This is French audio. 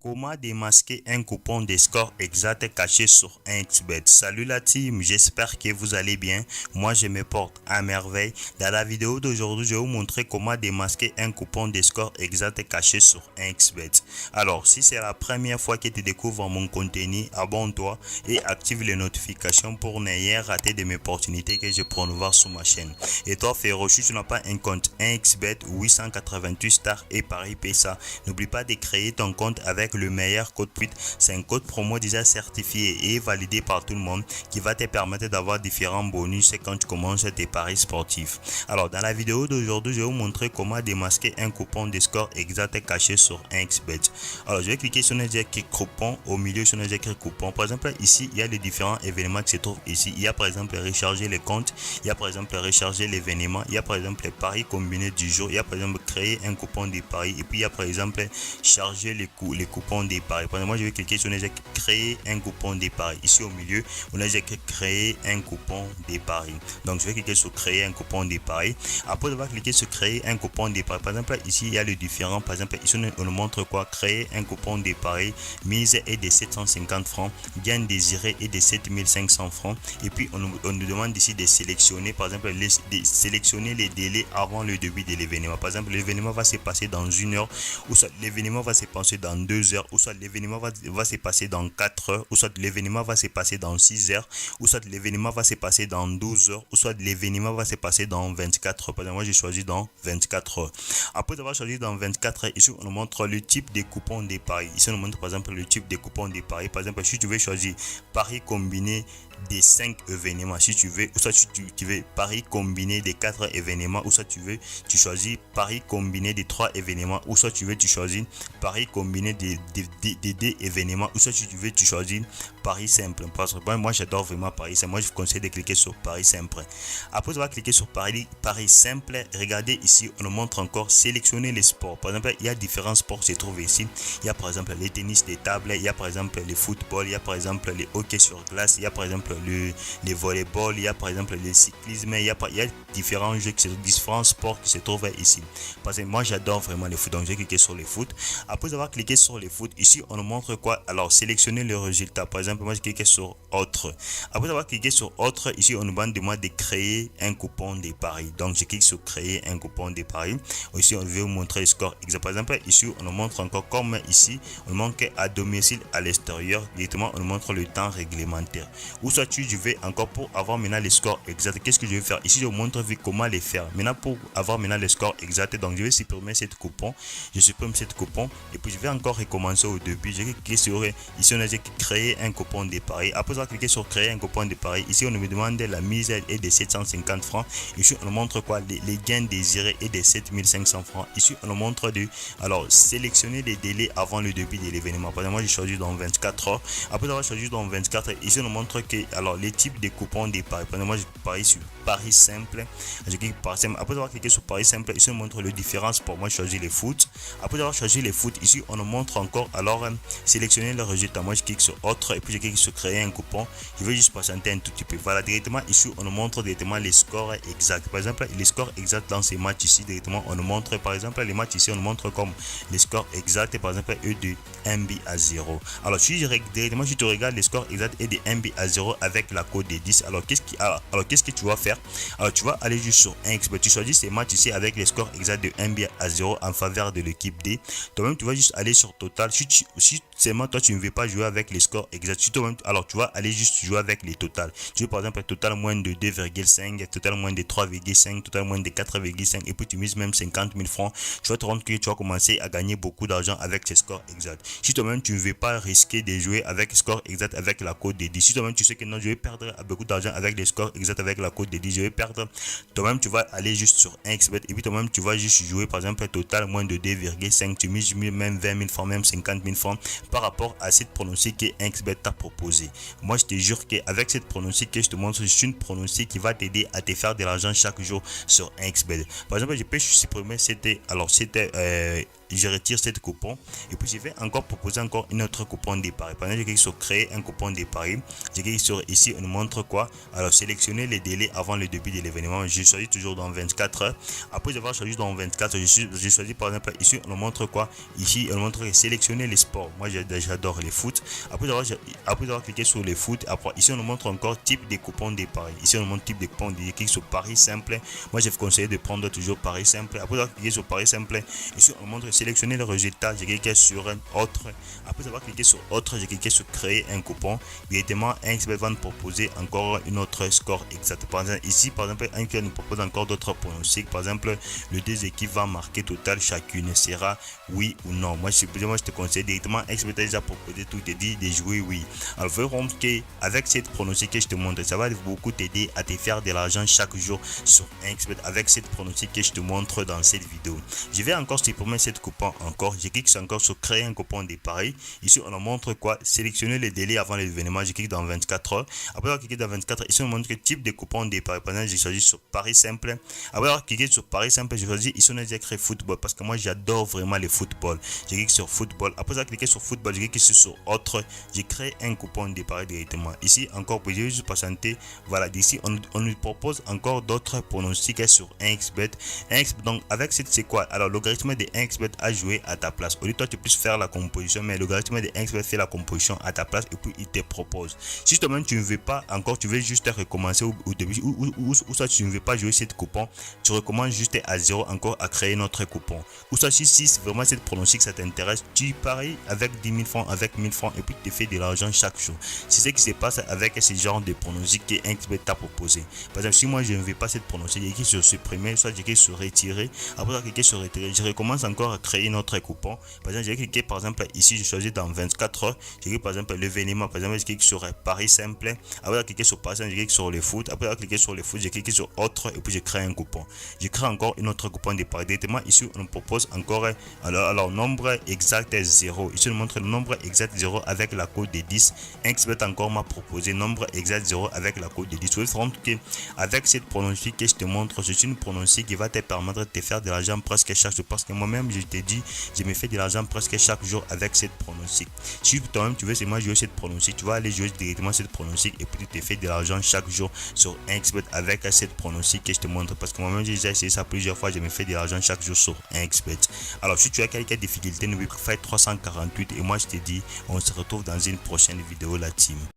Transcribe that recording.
Comment démasquer un coupon de score exact caché sur un XBet? Salut la team, j'espère que vous allez bien. Moi je me porte à merveille. Dans la vidéo d'aujourd'hui, je vais vous montrer comment démasquer un coupon de score exact caché sur un XBet. Alors, si c'est la première fois que tu découvres mon contenu, abonne-toi et active les notifications pour ne rien rater de mes opportunités que je promouvoir sur ma chaîne. Et toi, frérot, si tu n'as pas un compte 1xBet 888 stars et Paris PSA, n'oublie pas de créer ton compte avec le meilleur code PUIT. C'est un code promo déjà certifié et validé par tout le monde qui va te permettre d'avoir différents bonus quand tu commences tes paris sportifs. Alors, dans la vidéo d'aujourd'hui, je vais vous montrer comment démasquer un coupon de score exact caché sur 1xBet. Alors, je vais cliquer sur les écrits coupons. Au milieu, sur les écrits coupons. Par exemple, ici, il y a les différents événements qui se trouvent ici. Il y a par exemple recharger les comptes. Il y a par exemple recharger l'événement. Il y a par exemple les paris combinés du jour. Il y a par exemple créer un coupon de paris. Et puis, il y a par exemple charger les coupons des paris. Par exemple, moi, je vais cliquer sur les écrits créer un coupon de paris. Ici, au milieu, on a écrit créer un coupon de paris. Donc, je vais cliquer sur créer un coupon de paris. Après avoir cliqué sur créer un coupon de paris, par exemple, ici, il y a le différent. Par exemple, ici, on nous montre quoi? Créer un coupon de paris. Mise est de 750 francs. Gain désiré est de 7500 francs. Et puis, on nous demande ici de sélectionner, par exemple, sélectionner les délais avant le début de l'événement. Par exemple, l'événement va se passer dans 1 heure, ou soit l'événement va se passer dans 2 heures, ou soit l'événement va se passer dans 4 heures, ou soit l'événement va se passer dans 6 heures, ou soit l'événement va se passer dans 12 heures, ou soit l'événement va se passer dans 24 heures. Par exemple, moi, j'ai choisi dans 24 heures. Après avoir choisi dans 24 heures, ici, on nous montre le type de coupon de paris. Ici, on nous montre par exemple le type de coupon de paris. Par exemple, si tu veux choisir paris combiné des 5 événements, si tu veux, ou soit tu veux paris combiné des 4 événements, ou soit tu choisis paris combiné des 3 événements, ou soit tu choisis paris combiné des 2 événements, ou soit tu choisis paris simple. Parce que moi j'adore vraiment paris simple. Moi je vous conseille de cliquer sur paris simple. Après avoir cliqué sur paris simple, regardez ici, on nous montre encore sélectionner les sports. Par exemple, il y a différents sports qui se trouvent ici. Il y a par exemple les tennis de table, il y a par exemple le football, il y a par exemple le hockey sur glace, il y a par exemple le volleyball, il y a par exemple le cyclisme, il y a différents jeux, différents sports qui se trouvent ici. Parce que moi j'adore vraiment le foot, donc j'ai cliqué sur le foot. Après avoir cliqué sur le foot, ici on nous montre quoi? Alors sélectionner le résultat. Par exemple, moi j'ai cliqué sur autre. Après avoir cliqué sur autre, ici on nous demande de créer un coupon de paris. Donc je clique sur créer un coupon de paris. Ici on veut vous montrer le score exact. Par exemple, ici on nous montre encore comme ici, on nous montre à domicile à l'extérieur. Directement on nous montre le temps réglementaire. Ou soit je vais encore pour avoir maintenant les scores exacts. Qu'est-ce que je vais faire? Ici je vous montre comment les faire. Maintenant pour avoir maintenant les scores exacts, donc je vais supprimer cette coupon. Je supprime cette coupon et puis je vais encore recommencer au début. Je vais cliquer sur ici on a créé un coupon de paris. Après avoir cliqué sur créer un coupon de paris, ici on me demande la mise est de 750 francs. Ici on nous montre quoi? Les gains désirés est de 7500 francs. Ici on nous montre alors sélectionner les délais avant le début de l'événement. Par exemple, moi j'ai choisi dans 24 heures. Après avoir choisi dans 24 heures, ici on nous montre que alors les types de coupons de paris. Par exemple, moi j'ai parie sur paris simple. Je clique paris simple. Après avoir cliqué sur paris simple, ici on montre le différence. Pour moi, je choisis les foot. Après avoir choisi les foot, ici on nous montre encore alors sélectionner le résultat. Moi je clique sur autre et puis je clique sur créer un coupon. Je vais juste patienter un tout petit peu. Voilà, directement ici on nous montre directement les scores exacts. Par exemple, les scores exacts dans ces matchs ici, directement on nous montre par exemple les matchs ici, on nous montre comme les scores exacts. Par exemple, eux de 1 but à 0. Alors si directement si tu regardes les scores exacts et de 1 but à 0 avec la code de 10, alors qu'est-ce que tu vas faire? Alors tu vas aller juste sur 1xBet, tu choisis ces matchs ici avec les scores exacts de 1 but à 0 en faveur de l'équipe D. Toi-même tu vas juste aller sur total. Si seulement toi tu ne veux pas jouer avec les scores exacts, alors tu vas aller juste jouer avec les totales. Tu veux par exemple total moins de 2,5, total moins de 3,5, total moins de 4,5 et puis tu mises même 50 000 francs. Tu vas te rendre compte que tu vas commencer à gagner beaucoup d'argent avec ces scores exacts. Si toi-même tu ne veux pas risquer de jouer avec score exact avec la code de 10, si toi-même tu sais que non, je vais perdre beaucoup d'argent avec les scores exacts avec la code de 10, je vais perdre, toi-même tu vas aller juste sur 1xBet et puis toi-même tu vas juste jouer par exemple total moins de 2,5, tu mises même 20 000 francs, même 50 000 francs par rapport à cette pronostic que 1xBet t'a proposé. Moi je te jure qu'avec cette pronostic que je te montre, c'est une pronostic qui va t'aider à te faire de l'argent chaque jour sur 1xBet. Par exemple, je peux supprimer je retire cette coupon et puis je vais encore proposer encore une autre coupon départ. Par exemple, je clique sur créer un coupon départ. Je clique sur ici, on nous montre quoi? Alors, sélectionnez les délais avant le début de l'événement. Je choisis toujours dans 24 heures. Après avoir choisi dans 24, je choisis par exemple ici, on nous montre quoi? Ici, on nous montre sélectionner les sports. Moi, j'adore les foot. Après avoir cliqué sur les foot, après ici, on nous montre encore type de coupon départ. Ici, on nous montre type de coupon. Je clique sur Paris simple. Moi, je vous conseille de prendre toujours Paris simple. Après avoir cliqué sur Paris simple, ici, on nous montre sélectionner le résultat. Je clique sur autre. Après avoir cliqué sur autre, j'ai cliqué sur créer un coupon. Évidemment, 1xBet va nous proposer encore une autre score exact. Par exemple, ici, par exemple, 1xBet nous propose encore d'autres pronostics. Par exemple, les deux équipes vont marquer total chacune sera oui ou non. Moi, je te conseille directement. 1xBet a déjà proposé tout te dit de jouer oui. Alors, verrons qu'avec cette pronostic que je te montre, ça va beaucoup t'aider à te faire de l'argent chaque jour sur 1xBet avec cette pronostic que je te montre dans cette vidéo. Je vais encore supprimer cette coupon encore. Je clique encore sur créer un coupon de pareil. Ici, on nous montre quoi? Sélectionner les délais avant l'événement. Je clique dans 24 heures. Après avoir cliqué dans 24 heures, ici, on nous montre quel type de coupon de pareil. Par exemple, j'ai choisi sur Paris simple. Après avoir cliqué sur Paris simple, j'ai choisi ici, on a déjà créé football parce que moi, j'adore vraiment le football. Je clique sur football. Après avoir cliqué sur football, je clique ici sur autre. J'ai créé un coupon de pareil directement. Ici, encore, pour juste patienter. Voilà, d'ici, on nous propose encore d'autres pronostics sur 1xBet. Donc, avec cette, c'est quoi? Alors, le logarithme de 1xBet a joué à ta place. Au lieu de toi, tu puisses faire la composition, mais le logarithme de 1xBet fait la composition à ta place et puis il te propose. Si toi-même tu ne veux pas encore, tu veux juste recommencer au début ou soit tu ne veux pas jouer cette coupon, tu recommences juste à 0 encore à créer notre coupon. Ou soit si vraiment cette pronostic ça t'intéresse, tu paries avec 10 000 francs, avec 1000 francs et puis tu te fais de l'argent chaque jour. C'est ce qui se passe avec ce genre de pronostic que 1xBet t'a proposé. Par exemple, si moi je ne veux pas cette pronostic, j'ai cliqué sur supprimer, soit j'ai cliqué sur retirer. Après cliquer sur retirer, je recommence encore à créer notre coupon. Par exemple, j'ai cliqué par exemple ici, je choisis dans 24 heures. J'ai cliqué par exemple l'événement. Par exemple, je clique sur Paris simple. Après cliquer sur Paris simple, je clique sur le foot. Après cliquer sur le foot, j'ai cliqué sur autre et puis je crée un coupon. Je crée encore une autre coupon de Paris. Directement ici, on nous propose encore alors nombre exact 0. Ici, on montre le nombre exact 0 avec la code de 10. 1xBet encore m'a proposé nombre exact 0 avec la code de 10. Vous voyez que avec cette pronostic que je te montre, c'est une pronostic qui va te permettre de te faire de l'argent presque chaque jour. Parce que moi-même, je te dis, je me fais de l'argent presque chaque jour avec cette pronostic. Si toi-même tu veux seulement jouer cette pronostic, tu vas aller jouer directement cette pronostic et puis tu te fais de l'argent chaque jour sur 1xBet avec cette pronostic que je te montre. Parce que moi-même, j'ai déjà essayé ça plusieurs fois, je me fais de l'argent chaque jour sur 1xBet. Alors, si tu as quelques difficultés, n'oublie pas de faire 348 et moi je te dis, on se retrouve dans une prochaine vidéo, la team.